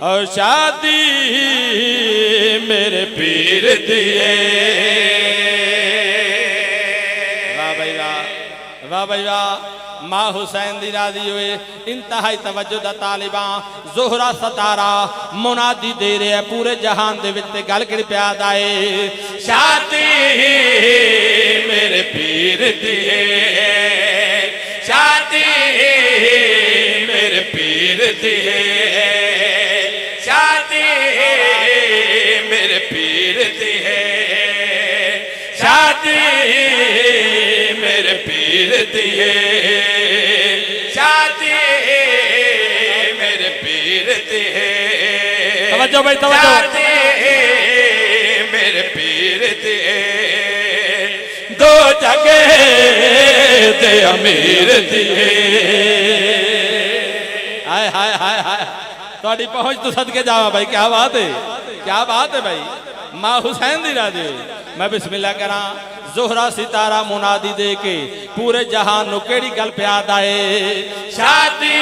और शादी मेरे पीर दिए। वाह भाई वाह, वाह भाई वाह। मां हुसैन दी राजी हुए इंतहाई तवज्जो दा तालिबां ज़ोहरा सतारा मुनादी दे रहे हैं पूरे जहान दे विच ते गल किहड़ी प्याद आए। शादी मेरे पीर दिए, शादी मेरे पीर दिए, शादी मेरे पीर दिए, शादी मेरे पीर दिए, शादी मेरे पीर दिए। तवज्जो भाई तवज्जो। शादी मेरे पीर दिए, दो जगह दे अमीर दिए। हाय हाय हाय हाय, थोड़ी पहुंच तो सदके जावा भाई। क्या बात है, क्या बात है भाई। मां हुसैन दी राजी। मैं बिस्मिल्लाह करा ज़ोहरा सितारा मुनादी दे के पूरे जहान नु केड़ी गल प्याद आए। शादी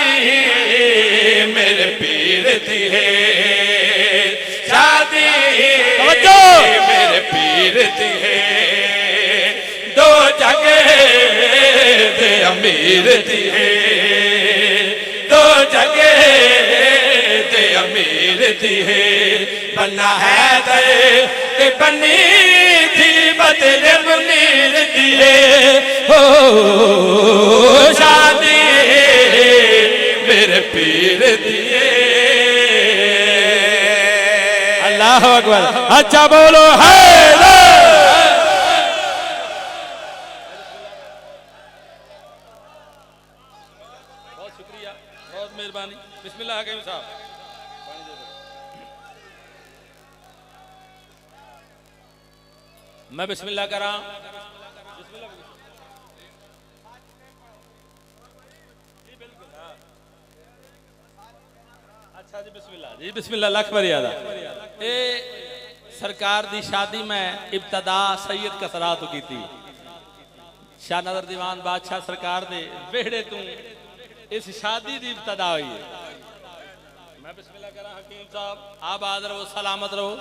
मेरे पीर दी है, शादी मेरे पीर दी है, दो जगह दे अमीर दी है, दो जगह दे अमीर दी है। बन्ना है दे बनी थी बदले मुनीर दिए हो, शादी मेरे पीर दिए। अल्लाह अकबर। अच्छा बोलो है। बहुत शुक्रिया, बहुत मेहरबानी। बिस्मिल्लाह हकीम साहब। मैं बिस्मिल्लाह करा। अच्छा जी बिस्मिल्लाह जी बिस्मिल्लाह। लख मर्यादा। ए सरकार दी शादी में इब्तदा सैयद कसरात की थी। शाह नज़र दीवान बादशाह सरकार दे वेहड़े तू इस शादी दी इब्तदा हुई है। मैं बिस्मिल्लाह करा। हकीम साहब आबाद रहो, सलामत रहो।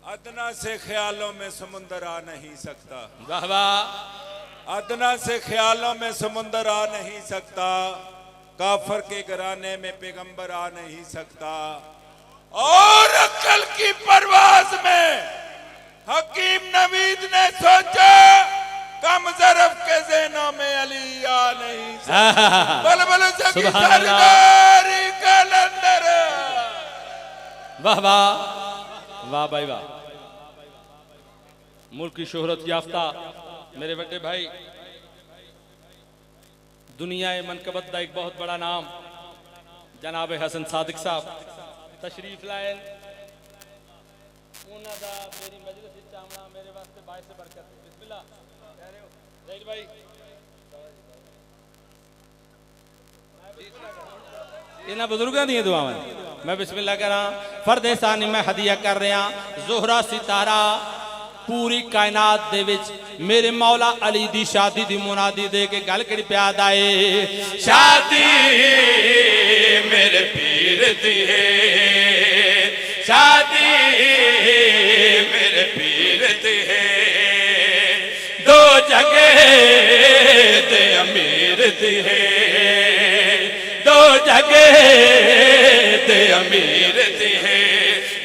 अदना से ख्यालों में समुंदर आ नहीं सकता, वाह वाह। अदना से ख्यालों में समुंदर आ नहीं सकता, काफर के घराने में पैगंबर आ नहीं सकता। और अक्ल की परवाज में हकीम नवीद ने सोचा कम ज़रफ़ के ज़हनों में अली आ नहीं सकता। बल बल सकी सरदारी कलंदर। वाह वाह, वाह भाई वाह। मुल्क की शोहरत याफ्ता मेरे बड़े भाई, दुनिया मनकबत का एक बहुत बड़ा नाम जनाब हसन सादिक साहब तशरीफ लाए। मेरी मजलिस आमना मेरे वास्ते बाइस बरकत। बिस्मिल्लाह भाई। इन्हां बुजुर्गों दी दुआवां मैं बिस्मिल्लाह करा। फर्दे सानी मैं हदिया कर रहा ज़ोहरा सितारा पूरी कायनात दे विच मेरे मौला अली दी शादी दी मुनादी दे के गल केड़ी प्याद आए। शादी मेरे पीर दी है, शादी मेरे पीर दी है, दो जगह दे अमीर दी है, दो जगह दे अमीर दी है।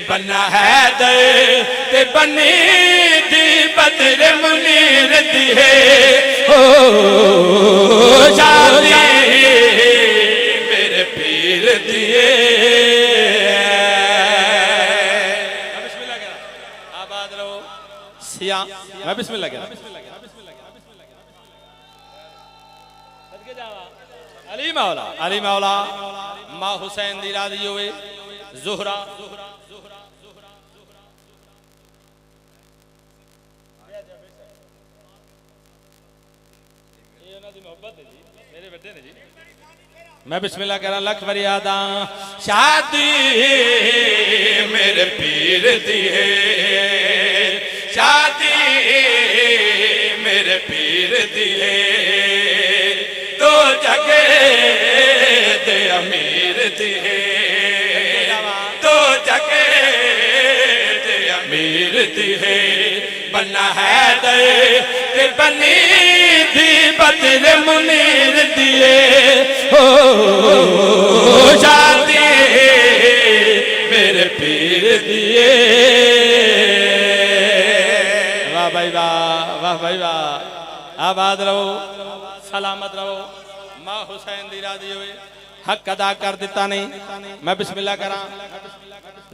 बन्ना है दे बनी दी बदले मुनीर दी है हो, शादी मेरे पीर दिए। बिस्मिल्लाह करा। आबाद रहो सिया। मैं बिस्मिल्लाह करा। अली मौला, अली मौला मां हुसैन दी राजी होए। ज़ोहरा मेरे बड़े ने जी। मैं बिस्मिल्लाह करा। लख फरियादा। शादी मेरे पीर दी है, शादी मेरे पीर दी है, दो जगह दे अमीर दी है, पीर दी है बन्ना है दे ते बनी दी बदले मुनीर दिए हो शादी मेरे पीर दिए। वाह भाई वाह, वाह भाई वाह, आबाद रहो सलामत रहो। मां हुसैन दी राजी होए हक अदा कर दिता नहीं। मैं बिस्मिल्लाह करा।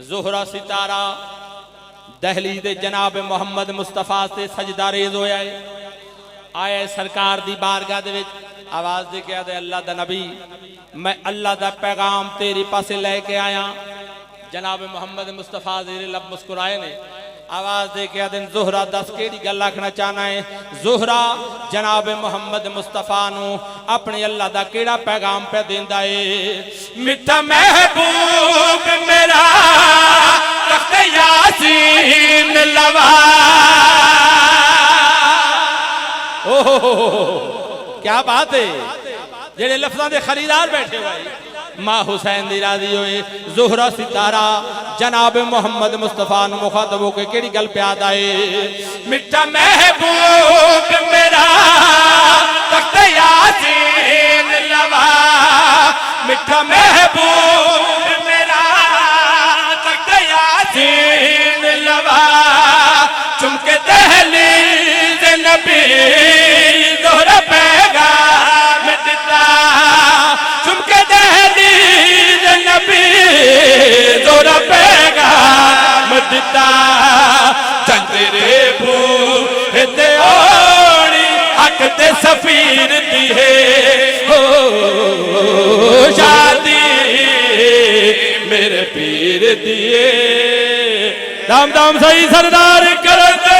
ज़ोहरा सितारा दहलीज दे जनाब मोहम्मद मुस्तफा से सजदा रेज होया है। आया सरकार दी बारगाह दे विच आवाज दे के आदे अल्लाह दा नबी मैं अल्लाह दा पैगाम तेरे पासे लेके आया। जनाब मोहम्मद मुस्तफा ज़ेरे लब मुस्कुराए ने आवाज दे के आदे ज़ोहरा दस केड़ी गल आखना चाहना है। ज़ोहरा जनाब मोहम्मद मुस्तफा नू अपने अल्लाह दा केड़ा पैगाम पे देंदा है। मिठा महबूब मेरा तख्त यासीन लवा। ओहो क्या बात है, जेड़े लफ्ज़ां दे खरीदार बैठे हुए मां हुसैन दी राजी होए। ज़ोहरा सितारा जनाब मोहम्मद मुस्तफा नू मुखातब होके केड़ी गल प्याद आए। मिठा महबूब मेरा तख्त यासीन लवा। मिठा महबूब मेरा तख्त यासीन लवा। चुमके दहलीज नबी ज़ोहरा पैगाम दिता। चुमके दहलीज नबी ज़ोहरा पैगाम दिता। चंदरे बूहे ते ओड़ी हक ते सफीर दी है हो शादी मेरे पीर दिए। दाम दाम सही सरदार कर दे।